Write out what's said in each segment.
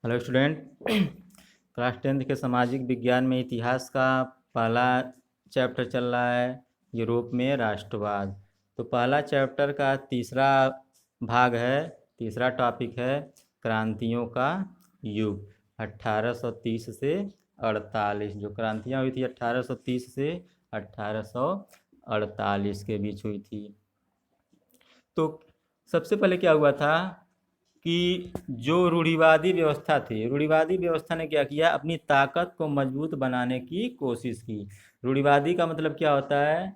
Hello student. Class 10th के सामाजिक विज्ञान में इतिहास का पहला चैप्टर चल रहा है, यूरोप में राष्ट्रवाद। तो पहला चैप्टर का तीसरा भाग है, तीसरा टॉपिक है क्रांतियों का युग 1830 से 48। जो क्रांतियाँ हुई थी 1830 से 1848 के बीच हुई थी। तो सबसे पहले क्या हुआ था कि जो रूढ़िवादी व्यवस्था थी, रूढ़िवादी व्यवस्था ने क्या किया, अपनी ताकत को मजबूत बनाने की कोशिश की। रूढ़िवादी का मतलब क्या होता है?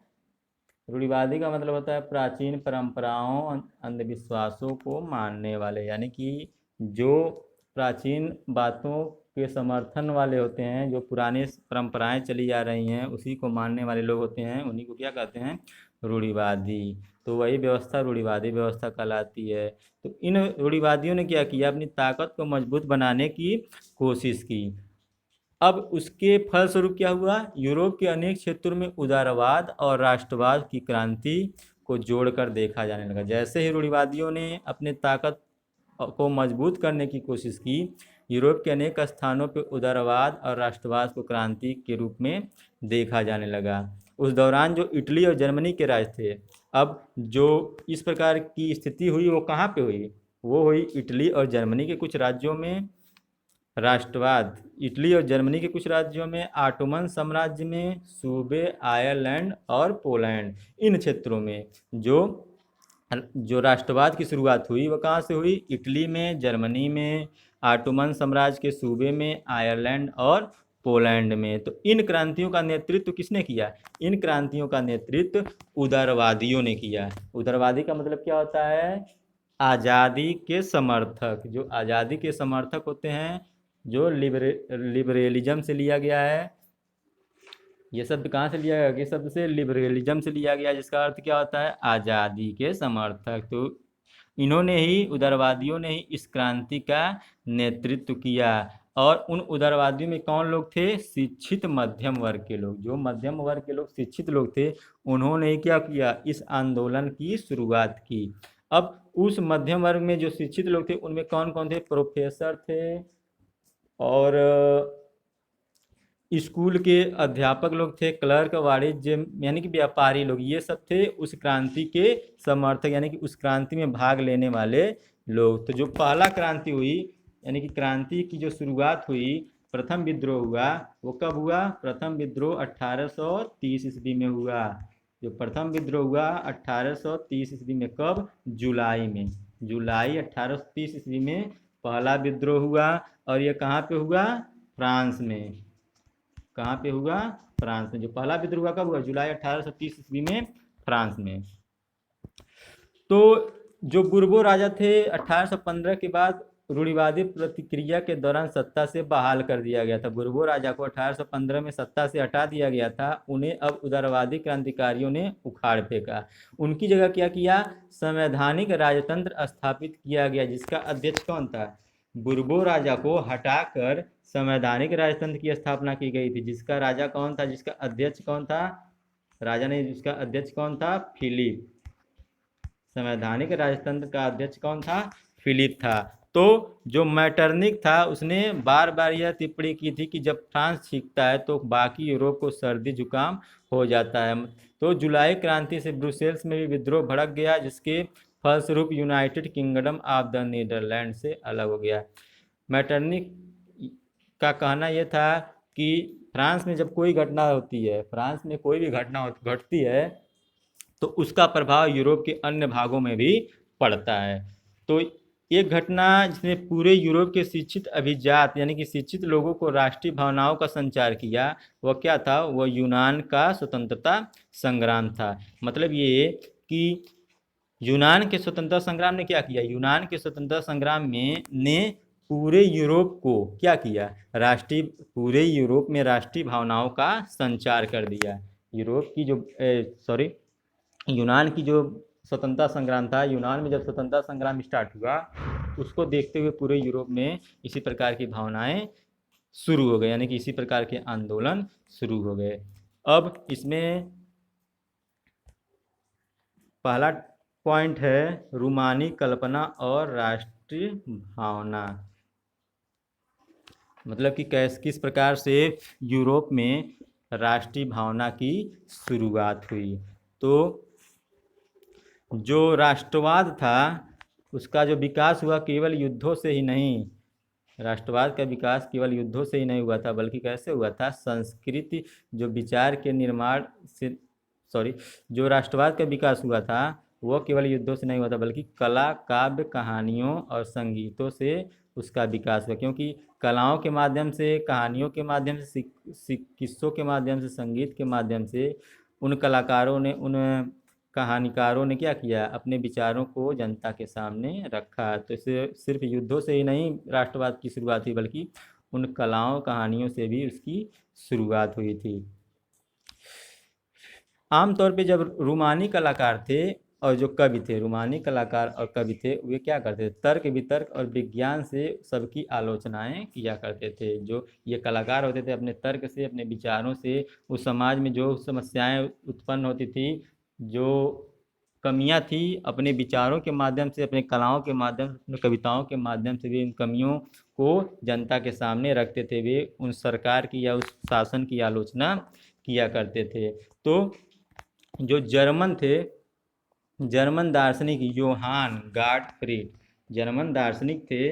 रूढ़िवादी का मतलब होता है प्राचीन परंपराओं, अंधविश्वासों को मानने वाले, यानी कि जो प्राचीन बातों के समर्थन वाले होते हैं, जो पुरानी परंपराएं चली आ रही हैं उसी को मानने वाले लोग होते हैं, उन्हीं को क्या कहते हैं? रूढ़िवादी। तो वही व्यवस्था रूढ़िवादी व्यवस्था कहलाती है। तो इन रूढ़िवादियों ने क्या किया, अपनी ताकत को मजबूत बनाने की कोशिश की। अब उसके फलस्वरूप क्या हुआ, यूरोप के अनेक क्षेत्रों में उदारवाद और राष्ट्रवाद की क्रांति को जोड़कर देखा जाने लगा। जैसे ही रूढ़िवादियों ने अपने ताकत को मजबूत करने की कोशिश की, यूरोप के अनेक स्थानों पर उदारवाद और राष्ट्रवाद को क्रांति के रूप में देखा जाने लगा। उस दौरान जो इटली और जर्मनी के राज थे, अब जो इस प्रकार की स्थिति हुई वो कहाँ पे हुई? वो हुई इटली और जर्मनी के कुछ राज्यों में राष्ट्रवाद। इटली और जर्मनी के कुछ राज्यों में, ऑटोमन साम्राज्य में, सूबे आयरलैंड और पोलैंड, इन क्षेत्रों में जो जो राष्ट्रवाद की शुरुआत हुई वो कहाँ से हुई? इटली में, जर्मनी में, ऑटोमन साम्राज्य के सूबे में, आयरलैंड और पोलैंड में। तो इन क्रांतियों का नेतृत्व किसने किया? इन क्रांतियों का नेतृत्व उदारवादियों ने किया। उदारवादी का मतलब क्या होता है? आज़ादी के समर्थक। जो आज़ादी के समर्थक होते हैं, जो लिबरलिज्म से लिया गया है। ये शब्द कहाँ से लिया गया? ये शब्द से लिबरलिज्म से लिया गया, जिसका अर्थ क्या होता है? आज़ादी के समर्थक। तो इन्होंने ही, उदारवादियों ने ही इस क्रांति का नेतृत्व किया। और उन उदारवादियों में कौन लोग थे? शिक्षित मध्यम वर्ग के लोग। जो मध्यम वर्ग के लोग, शिक्षित लोग थे, उन्होंने क्या किया? इस आंदोलन की शुरुआत की। अब उस मध्यम वर्ग में जो शिक्षित लोग थे उनमें कौन कौन थे? प्रोफेसर थे और स्कूल के अध्यापक लोग थे, क्लर्क, वाणिज्य यानी कि व्यापारी लोग, ये सब थे उस क्रांति के समर्थक, यानी कि उस क्रांति में भाग लेने वाले लोग। तो जो पहला क्रांति हुई, यानी कि क्रांति की जो शुरुआत हुई, प्रथम विद्रोह हुआ, वो कब हुआ? प्रथम विद्रोह 1830 ईस्वी में हुआ। जो प्रथम विद्रोह हुआ 1830 ईस्वी में, कब? जुलाई में। जुलाई 1830 ईस्वी में पहला विद्रोह हुआ। और ये कहाँ पे हुआ? फ्रांस में। कहाँ पे हुआ? फ्रांस में। जो पहला विद्रोह हुआ कब हुआ? जुलाई 1830 ईस्वी में, फ्रांस में। तो जो बुर्बो राजा थे, 1815 के बाद रूढ़िवादी प्रतिक्रिया के दौरान सत्ता से बहाल कर दिया गया था। बुर्बो राजा को 1815 में सत्ता से हटा दिया गया था। उन्हें अब उदारवादी क्रांतिकारियों ने उखाड़ फेंका। उनकी जगह क्या किया? संवैधानिक राजतंत्र स्थापित किया गया, जिसका अध्यक्ष कौन था? बुर्बो राजा को हटाकर संवैधानिक राजतंत्र की स्थापना की गई थी। जिसका राजा कौन था? जिसका अध्यक्ष कौन था? राजा नहीं, जिसका अध्यक्ष कौन था? फिलिप। संवैधानिक राजतंत्र का अध्यक्ष कौन था? फिलिप था। तो जो मैटरनिक था उसने बार बार यह टिप्पणी की थी कि जब फ्रांस छींकता है तो बाकी यूरोप को सर्दी जुकाम हो जाता है। तो जुलाई क्रांति से ब्रुसेल्स में भी विद्रोह भड़क गया, जिसके फलस्वरूप United Kingdom of the Netherland से अलग हो गया। मैटरनिक का कहना यह था कि फ्रांस में जब कोई घटना होती है, फ्रांस में कोई भी घटना घटती है, तो उसका प्रभाव यूरोप के अन्य भागों में भी पड़ता है। तो एक घटना जिसने पूरे यूरोप के शिक्षित अभिजात, यानी कि शिक्षित लोगों को राष्ट्रीय भावनाओं का संचार किया, वह क्या था? वह यूनान का स्वतंत्रता संग्राम था। मतलब ये कि यूनान के स्वतंत्रता संग्राम ने क्या किया? यूनान के स्वतंत्रता संग्राम में ने पूरे यूरोप को क्या किया? पूरे यूरोप में राष्ट्रीय भावनाओं का संचार कर दिया। यूरोप की जो यूनान की जो स्वतंत्रता संग्राम था, यूनान में जब स्वतंत्रता संग्राम स्टार्ट हुआ, उसको देखते हुए पूरे यूरोप में इसी प्रकार की भावनाएं शुरू हो गई, यानी कि इसी प्रकार के आंदोलन शुरू हो गए। अब इसमें पहला पॉइंट है रूमानी कल्पना और राष्ट्रीय भावना। मतलब कि किस प्रकार से यूरोप में राष्ट्रीय भावना की शुरुआत हुई। तो जो राष्ट्रवाद था उसका जो विकास हुआ केवल युद्धों से ही नहीं, राष्ट्रवाद का विकास केवल युद्धों से ही नहीं हुआ था, बल्कि कैसे हुआ था, संस्कृति जो विचार के निर्माण से, सॉरी, जो राष्ट्रवाद का विकास हुआ था वो केवल युद्धों से नहीं हुआ था, बल्कि कला, काव्य, कहानियों और संगीतों से उसका विकास हुआ। क्योंकि कलाओं के माध्यम से, कहानियों के माध्यम से, किस्सों के माध्यम से, संगीत के माध्यम से उन कलाकारों ने, उन कहानीकारों ने क्या किया, अपने विचारों को जनता के सामने रखा। तो इसे सिर्फ युद्धों से ही नहीं राष्ट्रवाद की शुरुआत हुई, बल्कि उन कलाओं, कहानियों से भी उसकी शुरुआत हुई थी। आमतौर पे जब रूमानी कलाकार थे और जो कवि थे, रूमानी कलाकार और कवि थे, वे क्या करते थे, तर्क वितर्क और विज्ञान से सबकी आलोचनाएं किया करते थे। जो ये कलाकार होते थे अपने तर्क से, अपने विचारों से उस समाज में जो समस्याएं उत्पन्न होती थी, जो कमियां थी, अपने विचारों के माध्यम से, अपने कलाओं के माध्यम से, अपने कविताओं के माध्यम से भी इन कमियों को जनता के सामने रखते थे। वे उन सरकार की या उस शासन की आलोचना किया करते थे। तो जो जर्मन थे, जर्मन दार्शनिक योहान गाटफ्रीड, जर्मन दार्शनिक थे,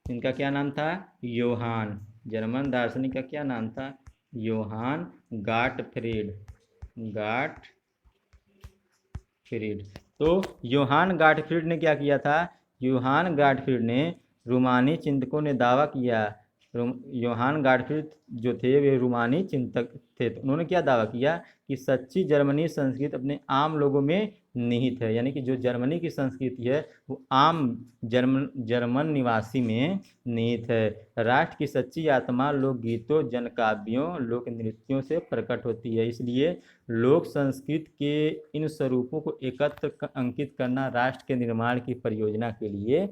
इनका क्या नाम था, योहान, जर्मन दार्शनिक का क्या नाम था, योहान गाटफ्रीड, गाटफ्रीड। तो योहान गाटफ्रीड ने क्या किया था, योहान गाटफ्रीड ने, रूमानी चिंतकों ने दावा किया, योहान गाटफ्रीड जो थे वे रूमानी चिंतक थे, तो उन्होंने क्या दावा किया कि सच्ची जर्मनी संस्कृति अपने आम लोगों में निहित है। यानी कि जो जर्मनी की संस्कृति है वो आम जर्मन निवासी में निहित है। राष्ट्र की सच्ची आत्मा लोकगीतों, जनकाव्यों, लोक नृत्यों से प्रकट होती है। इसलिए लोक संस्कृति के इन स्वरूपों को एकत्र अंकित करना राष्ट्र के निर्माण की परियोजना के लिए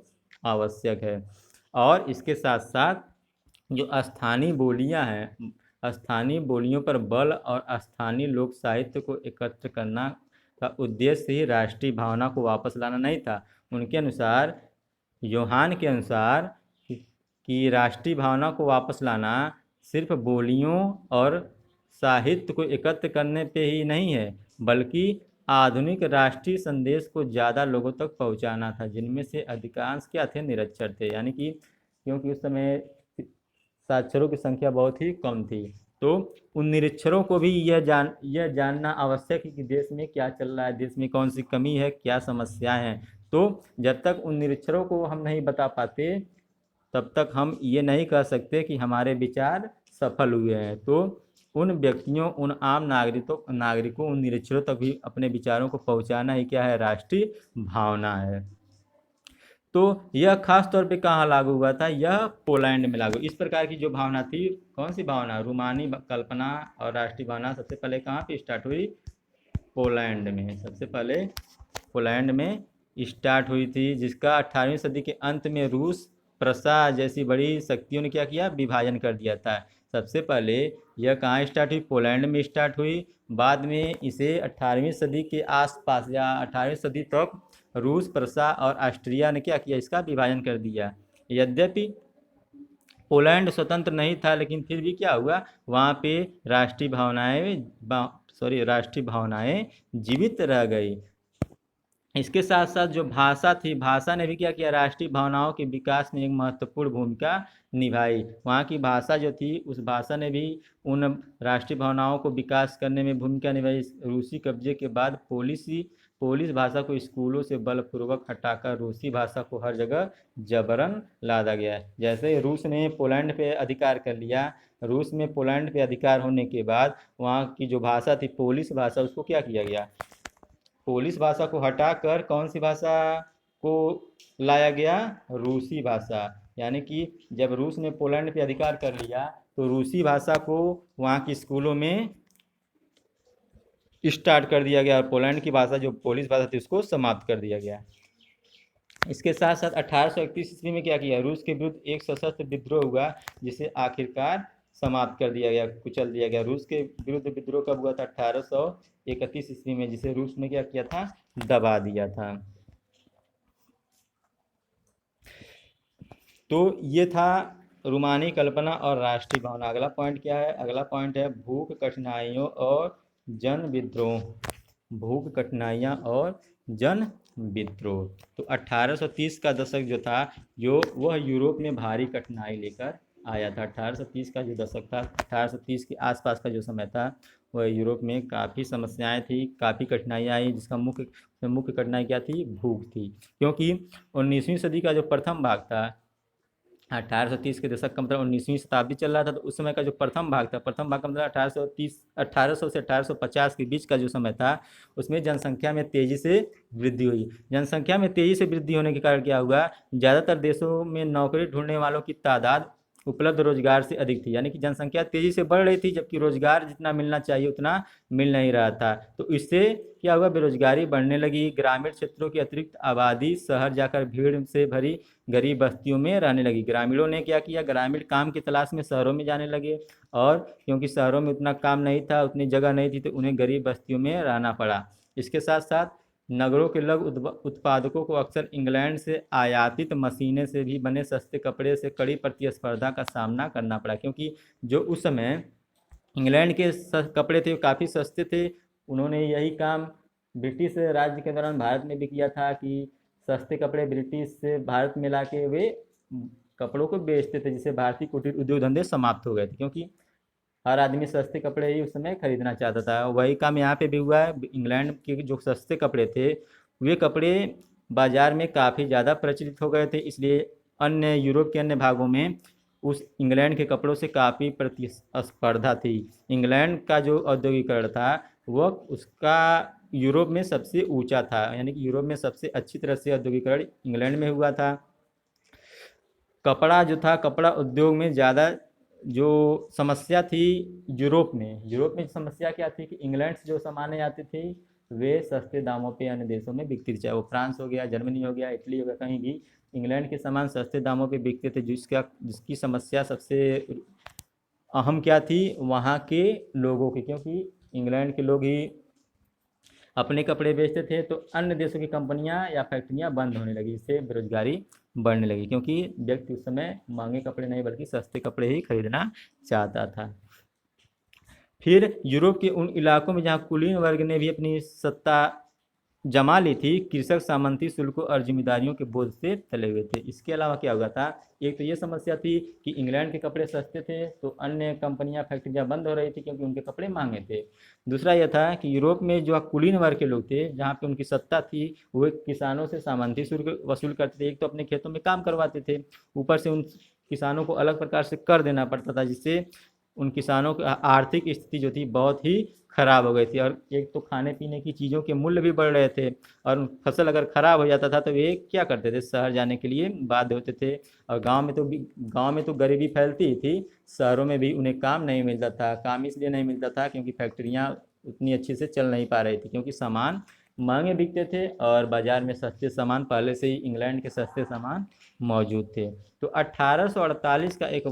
आवश्यक है। और इसके साथ साथ जो स्थानीय बोलियां हैं, स्थानीय बोलियों पर बल और स्थानीय लोक साहित्य को एकत्र करना का उद्देश्य ही राष्ट्रीय भावना को वापस लाना नहीं था। उनके अनुसार, योहान के अनुसार, कि राष्ट्रीय भावना को वापस लाना सिर्फ बोलियों और साहित्य को एकत्र करने पे ही नहीं है, बल्कि आधुनिक राष्ट्रीय संदेश को ज़्यादा लोगों तक पहुंचाना था, जिनमें से अधिकांश क्या थे, निरक्षर थे। यानी कि क्योंकि उस समय साक्षरों की संख्या बहुत ही कम थी, तो उन निरक्षरों को भी यह जानना आवश्यक है कि देश में क्या चल रहा है, देश में कौन सी कमी है, क्या समस्याएं हैं। तो जब तक उन निरक्षरों को हम नहीं बता पाते, तब तक हम ये नहीं कह सकते कि हमारे विचार सफल हुए हैं। तो उन व्यक्तियों, उन आम नागरिकों, उन निरक्षरों तक भी अपने विचारों को पहुंचाना ही क्या है, राष्ट्रीय भावना है। तो यह खास तौर पे कहाँ लागू हुआ था, यह पोलैंड में लागू। इस प्रकार की जो भावना थी, कौन सी भावना, रूमानी कल्पना और राष्ट्रीय भावना सबसे पहले कहाँ पे स्टार्ट हुई, पोलैंड में। सबसे पहले पोलैंड में स्टार्ट हुई थी, जिसका 18वीं सदी के अंत में रूस, प्रसा जैसी बड़ी शक्तियों ने क्या किया, विभाजन कर दिया था। सबसे पहले यह कहाँ स्टार्ट हुई, पोलैंड में स्टार्ट हुई। बाद में इसे 18वीं सदी के आसपास या 18वीं सदी तक रूस, प्रसा और ऑस्ट्रिया ने क्या किया, इसका विभाजन कर दिया। यद्यपि पोलैंड स्वतंत्र नहीं था, लेकिन फिर भी क्या हुआ, वहाँ पे राष्ट्रीय भावनाएं जीवित रह गई। इसके साथ साथ जो भाषा थी, भाषा ने भी क्या किया, राष्ट्रीय भावनाओं के विकास में एक महत्वपूर्ण भूमिका निभाई। वहाँ की भाषा जो थी, उस भाषा ने भी उन राष्ट्रीय भावनाओं को विकास करने में भूमिका निभाई। रूसी कब्जे के बाद पोलिश भाषा को स्कूलों से बलपूर्वक हटाकर रूसी भाषा को हर जगह जबरन लादा गया। जैसे रूस ने पोलैंड पे अधिकार कर लिया, रूस में पोलैंड पे अधिकार होने के बाद वहाँ की जो भाषा थी, पोलिश भाषा, उसको क्या किया गया, पोलिश भाषा को हटाकर कौन सी भाषा को लाया गया, रूसी भाषा। यानी कि जब रूस ने पोलैंड पे अधिकार कर लिया, तो रूसी भाषा को वहाँ की स्कूलों में स्टार्ट कर दिया गया, और पोलैंड की भाषा जो पोलिश भाषा थी उसको समाप्त कर दिया गया। इसके साथ साथ 1831 ईस्वी में क्या किया, रूस के विरुद्ध एक सशस्त्र विद्रोह हुआ, जिसे आखिरकार समाप्त कर दिया गया, कुचल दिया गया। रूस के विरुद्ध विद्रोह कब हुआ था, 1831 ईस्वी में, जिसे रूस ने क्या किया था, दबा दिया था। तो ये था रूमानी कल्पना और राष्ट्रीय भावना। अगला पॉइंट क्या है? अगला पॉइंट है भूख कठिनाइयों और जन विद्रोह। भूख कठिनाइयाँ और जन विद्रोह। तो 1830 का दशक जो था, जो वह यूरोप में भारी कठिनाई लेकर आया था। 1830 का जो दशक था, 1830 के आसपास का जो समय था, वह यूरोप में काफ़ी समस्याएं थी, काफ़ी कठिनाइयाँ आई, जिसका मुख्य मुख्य कठिनाई क्या थी? भूख थी। क्योंकि 19वीं सदी का जो प्रथम भाग था, 1830 के दशक का मतलब 19वीं शताब्दी चल रहा था, तो उस समय का जो प्रथम भाग था, प्रथम भाग का मतलब 1830 1800 से 1850 के बीच का जो समय था, उसमें जनसंख्या में तेज़ी से वृद्धि हुई। जनसंख्या में तेज़ी से वृद्धि होने के कारण क्या हुआ? ज़्यादातर देशों में नौकरी ढूंढने वालों की तादाद उपलब्ध रोजगार से अधिक थी। यानी कि जनसंख्या तेज़ी से बढ़ रही थी, जबकि रोजगार जितना मिलना चाहिए उतना मिल नहीं रहा था। तो इससे क्या हुआ? बेरोजगारी बढ़ने लगी। ग्रामीण क्षेत्रों की अतिरिक्त आबादी शहर जाकर भीड़ से भरी गरीब बस्तियों में रहने लगी। ग्रामीणों ने क्या किया? ग्रामीण काम की तलाश में शहरों में जाने लगे, और क्योंकि शहरों में उतना काम नहीं था, उतनी जगह नहीं थी, तो उन्हें गरीब बस्तियों में रहना पड़ा। इसके साथ साथ नगरों के लघु उत्पादकों को अक्सर इंग्लैंड से आयातित मशीनें से भी बने सस्ते कपड़े से कड़ी प्रतिस्पर्धा का सामना करना पड़ा, क्योंकि जो उस समय इंग्लैंड के कपड़े थे काफ़ी सस्ते थे। उन्होंने यही काम ब्रिटिश राज्य के दौरान भारत में भी किया था कि सस्ते कपड़े ब्रिटिश से भारत में ला के वे कपड़ों को बेचते थे, जिससे भारतीय कुटीर उद्योग धंधे समाप्त हो गए थे, क्योंकि हर आदमी सस्ते कपड़े ही उस समय खरीदना चाहता था। वही काम यहाँ पे भी हुआ है। इंग्लैंड के जो सस्ते कपड़े थे, वे कपड़े बाजार में काफ़ी ज़्यादा प्रचलित हो गए थे, इसलिए अन्य यूरोप के अन्य भागों में उस इंग्लैंड के कपड़ों से काफ़ी प्रतिस्पर्धा थी। इंग्लैंड का जो औद्योगिकरण था, वह उसका यूरोप में सबसे ऊंचा था, यानी कि यूरोप में सबसे अच्छी तरह से औद्योगिकरण इंग्लैंड में हुआ था। कपड़ा जो था, कपड़ा उद्योग में ज़्यादा जो समस्या थी यूरोप में समस्या क्या थी कि इंग्लैंड से जो सामानें आती थी, वे सस्ते दामों पे अन्य देशों में बिकती थी। चाहे वो फ्रांस हो गया, जर्मनी हो गया, इटली हो गया, कहीं भी इंग्लैंड के सामान सस्ते दामों पे बिकते थे, जिसकी समस्या सबसे अहम क्या थी? वहाँ के लोगों की, क्योंकि इंग्लैंड के लोग ही अपने कपड़े बेचते थे, तो अन्य देशों की कंपनियां या फैक्ट्रियां बंद होने लगी, इससे बेरोजगारी बढ़ने लगी, क्योंकि व्यक्ति उस समय महंगे कपड़े नहीं बल्कि सस्ते कपड़े ही खरीदना चाहता था। फिर यूरोप के उन इलाकों में जहाँ कुलीन वर्ग ने भी अपनी सत्ता जमा ली थी, कृषक सामंती शुल्कों और जिम्मेदारियों के बोझ से तले हुए थे। इसके अलावा क्या हुआ था? एक तो ये समस्या थी कि इंग्लैंड के कपड़े सस्ते थे, तो अन्य कंपनियां फैक्ट्रियां बंद हो रही थी, क्योंकि उनके कपड़े महंगे थे। दूसरा यह था कि यूरोप में जो कुलीन वर्ग के लोग थे, जहाँ पे उनकी सत्ता थी, वो किसानों से सामंती शुल्क वसूल करते थे। एक तो अपने खेतों में काम करवाते थे, ऊपर से उन किसानों को अलग प्रकार से कर देना पड़ता था, जिससे उन किसानों की आर्थिक स्थिति जो थी बहुत ही खराब हो गई थी। और एक तो खाने पीने की चीज़ों के मूल्य भी बढ़ रहे थे, और फसल अगर खराब हो जाता था तो वे क्या करते थे? शहर जाने के लिए बाध्य होते थे। और गांव में तो गरीबी फैलती ही थी, शहरों में भी उन्हें काम नहीं मिलता था। काम इसलिए नहीं मिलता था क्योंकि फैक्ट्रियाँ उतनी अच्छे से चल नहीं पा रही थी, क्योंकि सामान महंगे बिकते थे और बाजार में सस्ते सामान पहले से ही इंग्लैंड के सस्ते सामान मौजूद थे। तो 1848 का एक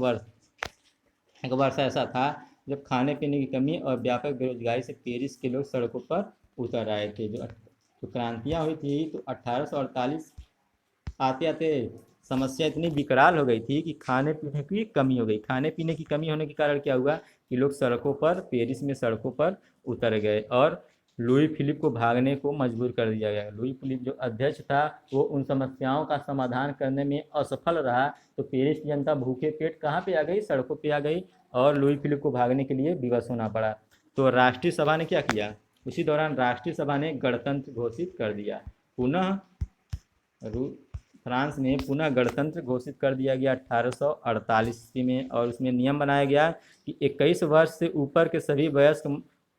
वर्ष ऐसा था जब खाने पीने की कमी और व्यापक बेरोजगारी से पेरिस के लोग सड़कों पर उतर आए थे। जो क्रांतियाँ हुई थी, तो 1848 आते आते समस्या इतनी विकराल हो गई थी कि खाने पीने की कमी हो गई। खाने पीने की कमी होने के कारण क्या हुआ कि लोग सड़कों पर, पेरिस में सड़कों पर उतर गए, और लुई फिलिप को भागने को मजबूर कर दिया गया। लुई फिलिप जो अध्यक्ष था, वो उन समस्याओं का समाधान करने में असफल रहा, तो पेरिस की जनता भूखे पेट कहाँ पे आ गई? सड़कों पे आ गई, और लुई फिलिप को भागने के लिए विवश होना पड़ा। तो राष्ट्रीय सभा ने क्या किया? उसी दौरान राष्ट्रीय सभा ने गणतंत्र घोषित कर दिया। पुनः फ्रांस में पुनः गणतंत्र घोषित कर दिया गया 1848 ईस्वी में, और उसमें नियम बनाया गया कि 21 वर्ष से ऊपर के सभी वयस्क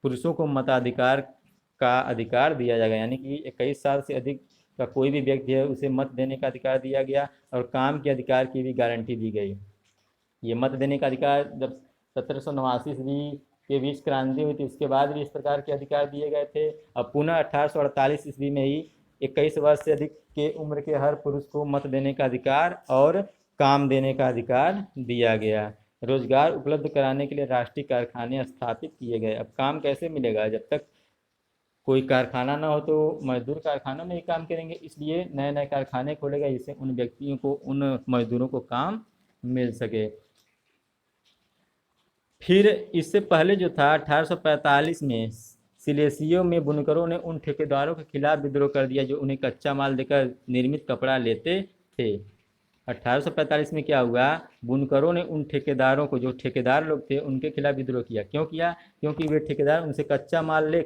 पुरुषों को मताधिकार का अधिकार दिया जाएगा। यानी कि 21 साल से अधिक का कोई भी व्यक्ति है, उसे मत देने का अधिकार दिया गया, और काम के अधिकार की भी गारंटी दी गई। ये मत देने का अधिकार जब 1789 ईस्वी के बीच क्रांति हुई थी, उसके बाद भी इस प्रकार के अधिकार दिए गए थे। अब पुनः 1848 ईस्वी में ही 21 वर्ष से अधिक के उम्र के हर पुरुष को मत देने का अधिकार और काम देने का अधिकार दिया गया। रोजगार उपलब्ध कराने के लिए राष्ट्रीय कारखाने स्थापित किए गए। अब काम कैसे मिलेगा? जब तक कोई कारखाना ना हो तो मजदूर कारखानों में ही काम करेंगे, इसलिए नए नए कारखाने खोले गए, जिससे उन व्यक्तियों को, उन मजदूरों को काम मिल सके। फिर इससे पहले जो था 1845 में सिलेसियो में बुनकरों ने उन ठेकेदारों के खिलाफ विद्रोह कर दिया जो उन्हें कच्चा माल देकर निर्मित कपड़ा लेते थे। 1845 में क्या हुआ, बुनकरों ने उन ठेकेदारों को, जो ठेकेदार लोग थे, उनके खिलाफ विद्रोह किया। क्यों किया? क्योंकि वे ठेकेदार उनसे कच्चा माल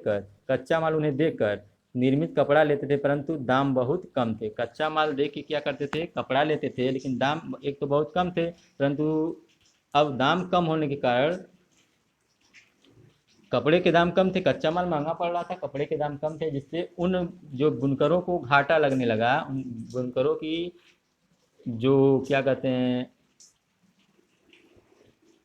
उन्हें देकर निर्मित कपड़ा लेते थे, परंतु दाम बहुत कम थे। कच्चा माल दे के क्या करते थे, कपड़ा लेते थे, लेकिन दाम एक तो बहुत कम थे, परंतु अब दाम कम होने के कारण कपड़े के दाम कम थे, कच्चा माल महंगा पड़ रहा था, कपड़े के दाम कम थे, जिससे उन जो बुनकरों को घाटा लगने लगा। उन बुनकरों की जो क्या कहते हैं,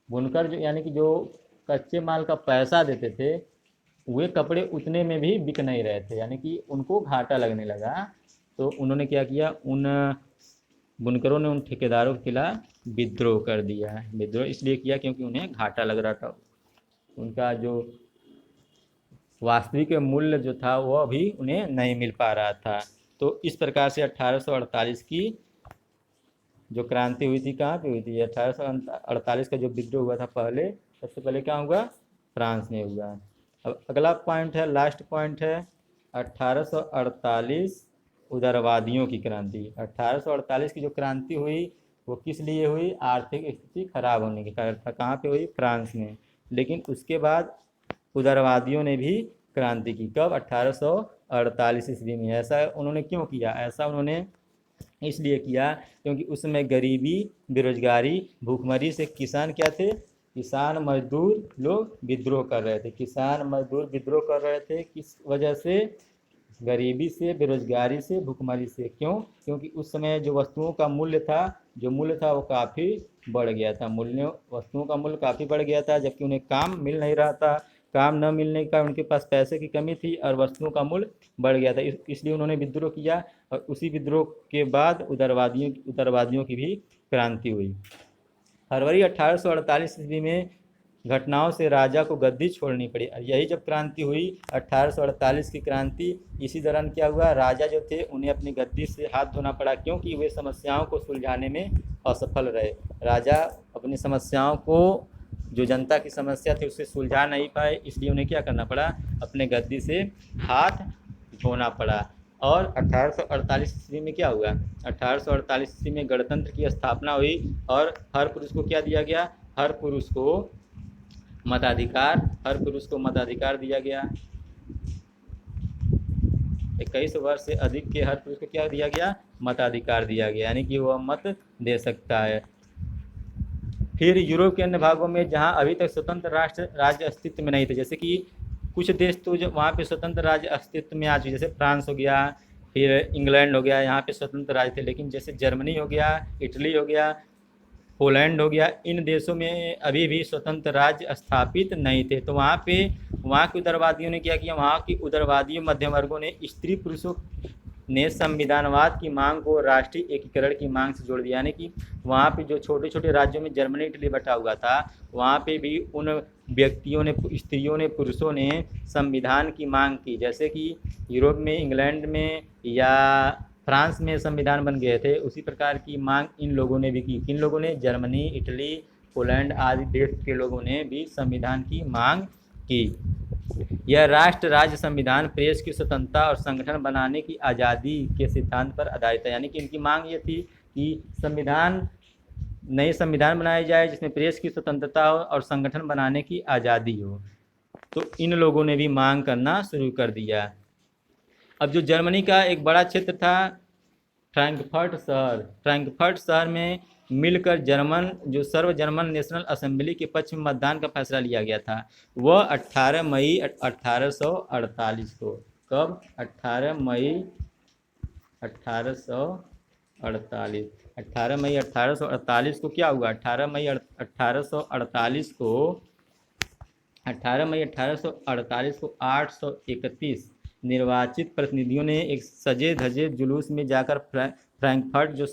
बुनकर जो यानी कि जो कच्चे माल का पैसा देते थे, वे कपड़े उतने में भी बिक नहीं रहे थे, यानी कि उनको घाटा लगने लगा। तो उन्होंने क्या किया, उन बुनकरों ने उन ठेकेदारों के खिलाफ विद्रोह कर दिया। विद्रोह इसलिए किया क्योंकि उन्हें घाटा लग रहा था, उनका जो वास्तविक मूल्य जो था वो अभी उन्हें नहीं मिल पा रहा था। तो इस प्रकार से 1848 की जो क्रांति हुई थी, कहाँ पे हुई थी? 1848 का जो विद्रोह हुआ था पहले, सबसे पहले क्या हुआ? फ्रांस में हुआ। अब अगला पॉइंट है, लास्ट पॉइंट है 1848 उदारवादियों की क्रांति। 1848 की जो क्रांति हुई वो किस लिए हुई? आर्थिक स्थिति खराब होने के कारण। कहाँ पे हुई? फ्रांस में। लेकिन उसके बाद उदारवादियों ने भी क्रांति की। कब? 1848 ईस्वी में। ऐसा उन्होंने क्यों किया? ऐसा उन्होंने इसलिए किया क्योंकि उस समय गरीबी, बेरोजगारी, भूखमरी से किसान क्या थे? किसान मजदूर लोग विद्रोह कर रहे थे। किसान मजदूर विद्रोह कर रहे थे किस वजह से? गरीबी से, बेरोजगारी से, भूखमरी से। क्यों? क्योंकि उस समय जो वस्तुओं का मूल्य था, वो काफ़ी बढ़ गया था। वस्तुओं का मूल्य काफ़ी बढ़ गया था, जबकि उन्हें काम मिल नहीं रहा था। काम न मिलने का उनके पास पैसे की कमी थी और वस्तुओं का मूल्य बढ़ गया था। इसलिए उन्होंने विद्रोह किया और उसी विद्रोह के बाद उदारवादियों की भी क्रांति हुई। फरवरी 1848 ईस्वी में घटनाओं से राजा को गद्दी छोड़नी पड़ी। यही जब क्रांति हुई 1848 की क्रांति, इसी दौरान क्या हुआ, राजा जो थे उन्हें अपनी गद्दी से हाथ धोना पड़ा, क्योंकि वे समस्याओं को सुलझाने में असफल रहे। राजा अपनी समस्याओं को, जो जनता की समस्या थी उसे सुलझा नहीं पाए, इसलिए उन्हें क्या करना पड़ा, अपने गद्दी से हाथ धोना पड़ा। और 1848 ईस्वी में क्या हुआ, 1848 ईस्वी में गणतंत्र की स्थापना हुई और हर पुरुष को क्या दिया गया, हर पुरुष को मताधिकार दिया गया। 21 वर्ष से अधिक के हर पुरुष को क्या दिया गया, मताधिकार दिया गया, यानी कि वह मत दे सकता है। फिर यूरोप के अन्य भागों में जहां अभी तक स्वतंत्र राज्य अस्तित्व में नहीं थे, जैसे कि कुछ देश तो जो वहाँ पे स्वतंत्र राज्य अस्तित्व में आ चुके, जैसे फ्रांस हो गया, फिर इंग्लैंड हो गया, यहाँ पे स्वतंत्र राज्य थे। लेकिन जैसे जर्मनी हो गया, इटली हो गया, पोलैंड हो गया, इन देशों में अभी भी स्वतंत्र राज्य स्थापित नहीं थे। तो वहाँ के उदारवादियों ने क्या किया, वहाँ की उदारवादी मध्यम वर्गों ने स्त्री पुरुषों ने संविधानवाद की मांग को राष्ट्रीय एकीकरण की मांग से जोड़ दिया। यानी कि वहाँ पे जो छोटे छोटे राज्यों में जर्मनी इटली बटा हुआ था, वहाँ पे भी उन व्यक्तियों ने, स्त्रियों ने, पुरुषों ने संविधान की मांग की। जैसे कि यूरोप में, इंग्लैंड में या फ्रांस में संविधान बन गए थे, उसी प्रकार की मांग इन लोगों ने भी की। किन लोगों ने? जर्मनी, इटली, पोलैंड आदि देश के लोगों ने भी संविधान की मांग की। यह राष्ट्र राज्य संविधान प्रेस की स्वतंत्रता और संगठन बनाने की आज़ादी के सिद्धांत पर आधारित है। यानी कि इनकी मांग ये थी कि नए संविधान बनाया जाए जिसमें प्रेस की स्वतंत्रता हो और संगठन बनाने की आज़ादी हो। तो इन लोगों ने भी मांग करना शुरू कर दिया। अब जो जर्मनी का एक बड़ा क्षेत्र था फ्रैंकफर्ट शहर में मिलकर जो सर्व जर्मन नेशनल असेंबली के पक्ष में मतदान का फैसला लिया गया था। वह 18 मई 1848 को। कब? 18 मई 1848। 18 मई 1848 को क्या हुआ, 18 मई 1848 को 831 निर्वाचित प्रतिनिधियों ने एक सजे धजे जुलूस में जाकर फ्रैंकफर्ट जो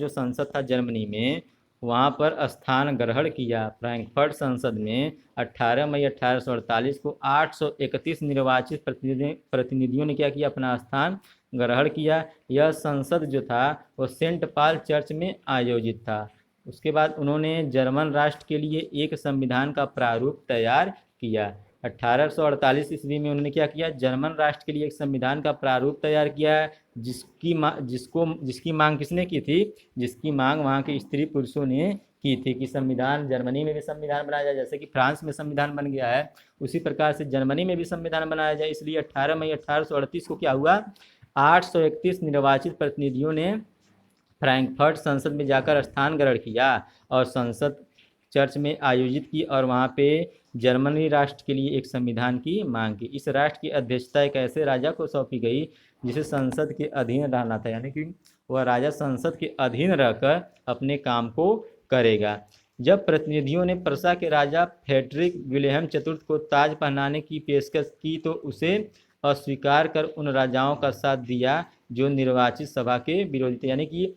संसद था जर्मनी में, वहाँ पर स्थान ग्रहण किया। फ्रैंकफर्ट संसद में 18 मई 1848 को 831 निर्वाचित प्रतिनिधियों ने क्या किया, अपना स्थान ग्रहण किया। यह संसद जो था वो सेंट पॉल चर्च में आयोजित था। उसके बाद उन्होंने जर्मन राष्ट्र के लिए एक संविधान का प्रारूप तैयार किया। 1848 ईस्वी में उन्होंने क्या किया, जर्मन राष्ट्र के लिए एक संविधान का प्रारूप तैयार किया, जिसकी मांग किसने की थी, जिसकी मांग वहाँ के स्त्री पुरुषों ने की थी कि संविधान जर्मनी में भी संविधान बनाया जाए, जैसे कि फ्रांस में संविधान बन गया है उसी प्रकार से जर्मनी में भी संविधान बनाया जाए। इसलिए 18 मई 1838 को क्या हुआ, 831 निर्वाचित प्रतिनिधियों ने फ्रैंकफर्ट संसद में जाकर स्थान ग्रहण किया और संसद चर्च में आयोजित की और वहाँ पे जर्मनी राष्ट्र के लिए एक संविधान की मांग की। इस राष्ट्र की अध्यक्षता एक ऐसे राजा को सौंपी गई जिसे संसद के अधीन रहना था, यानी कि वह राजा संसद के अधीन रहकर अपने काम को करेगा। जब प्रतिनिधियों ने प्रसा के राजा फ्रेडरिक विलियम चतुर्थ को ताज पहनाने की पेशकश की तो उसे अस्वीकार कर उन राजाओं का साथ दिया जो निर्वाचित सभा के विरोधी थे। यानी कि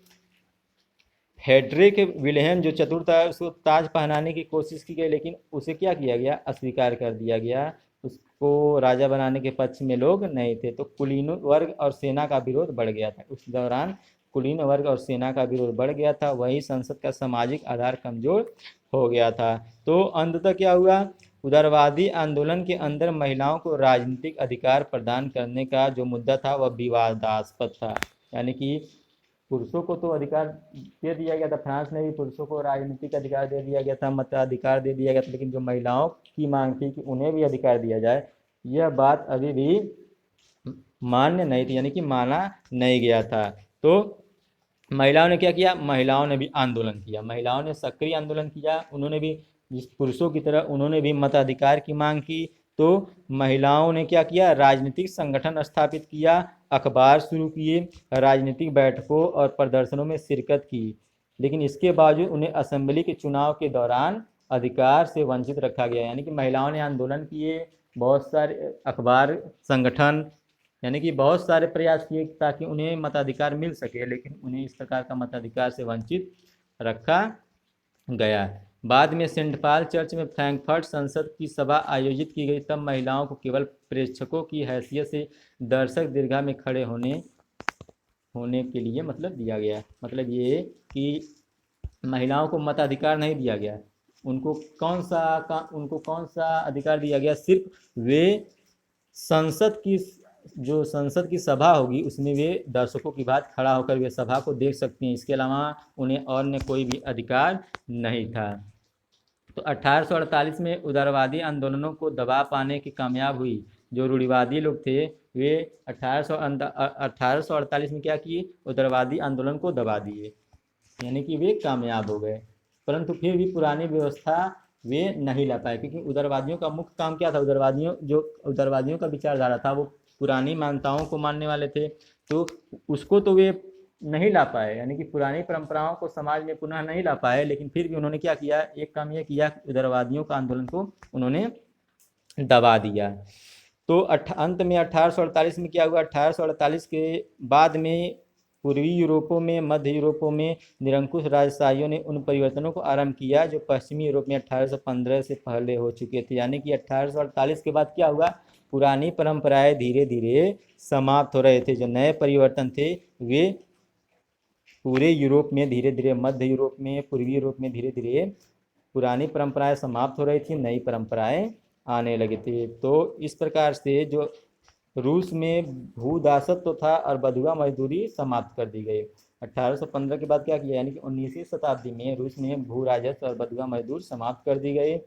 फ्रेडरिक विलियम जो चतुर्थ था उसको ताज पहनाने की कोशिश की गई, लेकिन उसे क्या किया गया, अस्वीकार कर दिया गया। उसको राजा बनाने के पक्ष में लोग नहीं थे। तो कुलीन वर्ग और सेना का विरोध बढ़ गया था। उस दौरान कुलीन वर्ग और सेना का विरोध बढ़ गया था, वही संसद का सामाजिक आधार कमजोर हो गया था। तो अंततः क्या हुआ, उदारवादी आंदोलन के अंदर महिलाओं को राजनीतिक अधिकार प्रदान करने का जो मुद्दा था वह विवादास्पद था। यानी कि पुरुषों को तो अधिकार दे दिया गया था, फ्रांस में भी पुरुषों को राजनीतिक अधिकार दे दिया गया था, मताधिकार दे दिया गया था, लेकिन जो महिलाओं की मांग थी कि उन्हें भी अधिकार दिया जाए, यह बात अभी भी मान्य नहीं थी, यानी कि माना नहीं गया था। तो महिलाओं ने क्या किया, महिलाओं ने भी आंदोलन किया, महिलाओं ने सक्रिय आंदोलन किया। उन्होंने भी जिस पुरुषों की तरह उन्होंने भी मताधिकार की मांग की। तो महिलाओं ने क्या किया, राजनीतिक संगठन स्थापित किया, अखबार शुरू किए, राजनीतिक बैठकों और प्रदर्शनों में शिरकत की। लेकिन इसके बावजूद उन्हें असेंबली के चुनाव के दौरान अधिकार से वंचित रखा गया। यानी कि महिलाओं ने आंदोलन किए, बहुत सारे अखबार संगठन यानी कि बहुत सारे प्रयास किए ताकि उन्हें मताधिकार मिल सके, लेकिन उन्हें इस प्रकार का मताधिकार से वंचित रखा गया। बाद में सेंट पॉल चर्च में फ्रैंकफर्ट संसद की सभा आयोजित की गई। तब महिलाओं को केवल प्रेक्षकों की हैसियत से दर्शक दीर्घा में खड़े होने के लिए मतलब दिया गया। मतलब ये कि महिलाओं को मताधिकार नहीं दिया गया। उनको कौन सा अधिकार दिया गया, सिर्फ वे संसद की सभा होगी उसमें वे दर्शकों की बात खड़ा होकर वे सभा को देख सकती हैं, इसके अलावा उन्हें और ने कोई भी अधिकार नहीं था। तो 1848 में उदारवादी आंदोलनों को दबा पाने की कामयाब हुई। जो रूढ़िवादी लोग थे वे 1848 में क्या किए, उदारवादी आंदोलन को दबा दिए, यानी कि वे कामयाब हो गए। परंतु फिर भी पुरानी व्यवस्था वे नहीं ला पाए, क्योंकि उदारवादियों का मुख्य काम क्या था, उदारवादियों का विचारधारा था वो पुरानी मान्यताओं को मानने वाले थे, तो उसको तो वे नहीं ला पाए, यानी कि पुरानी परंपराओं को समाज में पुनः नहीं ला पाए। लेकिन फिर भी उन्होंने क्या किया, एक काम यह किया, उदारवादियों का आंदोलन को उन्होंने दबा दिया। तो अंत में 1848 में क्या हुआ, 1848 के बाद में पूर्वी यूरोपों में, मध्य यूरोपों में निरंकुश राजशाहियों ने उन परिवर्तनों को आरंभ किया जो पश्चिमी यूरोप में 1815 से पहले हो चुके थे। यानी कि 1848 के बाद क्या हुआ, पुरानी परंपराएं धीरे धीरे समाप्त हो रहे थे। जो नए परिवर्तन थे वे पूरे यूरोप में धीरे धीरे, मध्य यूरोप में, पूर्वी यूरोप में धीरे धीरे पुरानी परंपराएं समाप्त हो रही थी, नई परंपराएं आने लगी थी। तो इस प्रकार से जो रूस में भूदासत्व था और बंधुआ मजदूरी समाप्त कर दी गई। 1815 के बाद क्या किया, यानी कि 19वीं शताब्दी में रूस में भू राजस्व और बंधुआ मजदूर समाप्त कर दी गई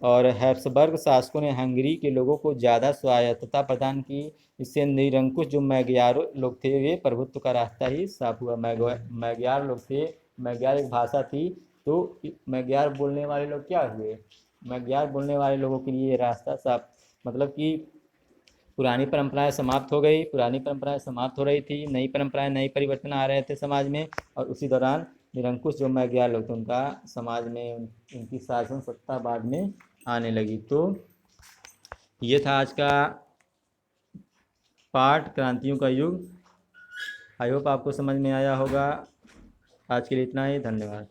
और हैब्सबर्ग शासकों ने हंगरी के लोगों को ज़्यादा स्वायत्तता प्रदान की। इससे निरंकुश जो मैग्यार लोग थे वे प्रभुत्व का रास्ता ही साफ हुआ। मैग्यार लोग थे, मैग्यार एक भाषा थी, तो मैग्यार बोलने वाले लोग क्या हुए, मैग्यार बोलने वाले लोगों के लिए रास्ता साफ, मतलब कि पुरानी परंपराएं समाप्त हो गई, पुरानी परंपराएं समाप्त हो रही थी, नई परंपराएं, नई परिवर्तन आ रहे थे समाज में, और उसी दौरान निरंकुश जो मैग्यार लोग थे उनका समाज में उनकी शासन सत्ता बाद में आने लगी। तो ये था आज का पाठ क्रांतियों का युग। आई होप आपको समझ में आया होगा। आज के लिए इतना ही, धन्यवाद।